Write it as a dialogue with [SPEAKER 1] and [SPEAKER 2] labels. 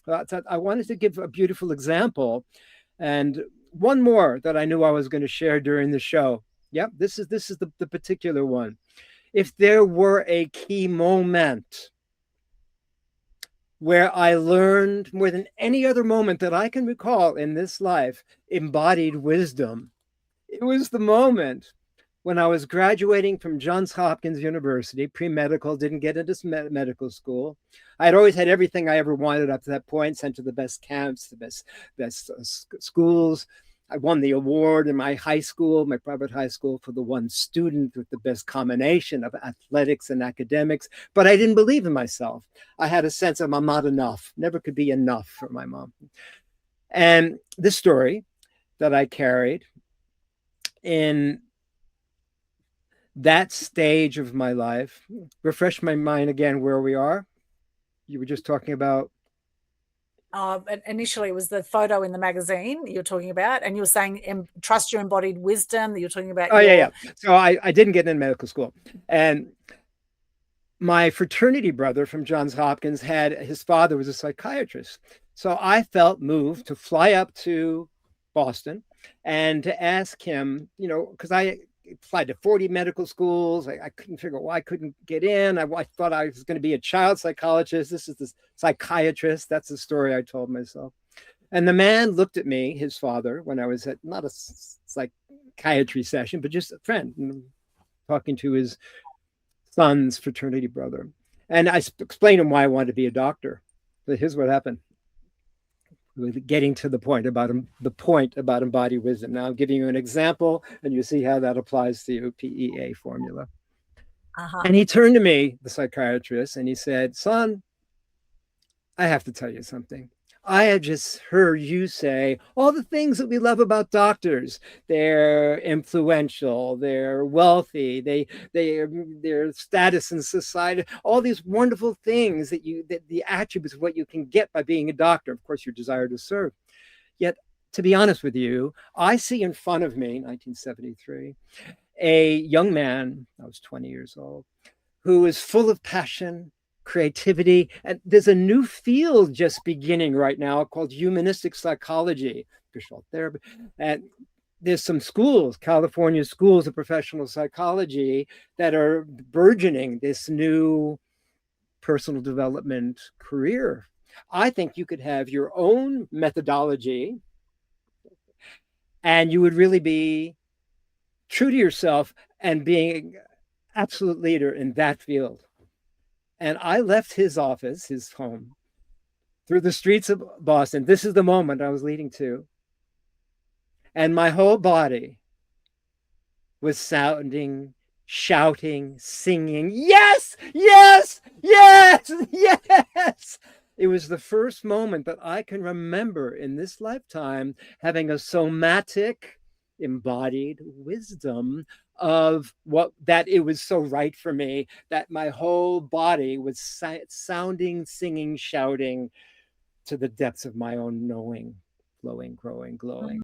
[SPEAKER 1] I wanted to give a beautiful example, and one more that I knew I was going to share during the show. Yep, this is the particular one. If there were a key moment where I learned more than any other moment that I can recall in this life, embodied wisdom, it was the moment when I was graduating from Johns Hopkins University, pre-medical, didn't get into medical school. I had always had everything I ever wanted up to that point, sent to the best camps, the best schools. I won the award in my high school, my private high school, for the one student with the best combination of athletics and academics. But I didn't believe in myself. I had a sense of I'm not enough, never could be enough for my mom. And this story that I carried in that stage of my life, refresh my mind again where we are. You were just talking about.
[SPEAKER 2] Initially, it was the photo in the magazine you're talking about, and you were saying trust your embodied wisdom. That you're talking about.
[SPEAKER 1] Oh, yeah. So I didn't get into medical school, and my fraternity brother from Johns Hopkins his father was a psychiatrist. So I felt moved to fly up to Boston and to ask him, because I applied to 40 medical schools. I couldn't figure out why I couldn't get in. I thought I was going to be a child psychologist. This is the psychiatrist. That's the story I told myself. And the man looked at me, his father, when I was at not a psychiatry session, but just a friend, talking to his son's fraternity brother. And I explained to him why I wanted to be a doctor. But here's what happened. Getting to the point about embodied wisdom. Now I'm giving you an example, and you see how that applies to your PEA formula. And he turned to me, the psychiatrist, and he said, "Son, I have to tell you something. I have just heard you say all the things that we love about doctors. They're influential, they're wealthy, their status in society, all these wonderful things that the attributes of what you can get by being a doctor. Of course, your desire to serve. Yet, to be honest with you, I see in front of me, 1973, a young man, I was 20 years old, who is full of passion, creativity. And there's a new field just beginning right now called humanistic psychology, visual therapy. And there's some schools, California schools of professional psychology, that are burgeoning this new personal development career. I think you could have your own methodology and you would really be true to yourself and being absolute leader in that field. And I left his office, his home, through the streets of Boston. This is the moment I was leading to. And my whole body was sounding, shouting, singing, yes, yes, yes, yes. It was the first moment that I can remember in this lifetime having a somatic, embodied wisdom of that it was so right for me, that my whole body was sounding, singing, shouting to the depths of my own knowing, flowing, growing, glowing.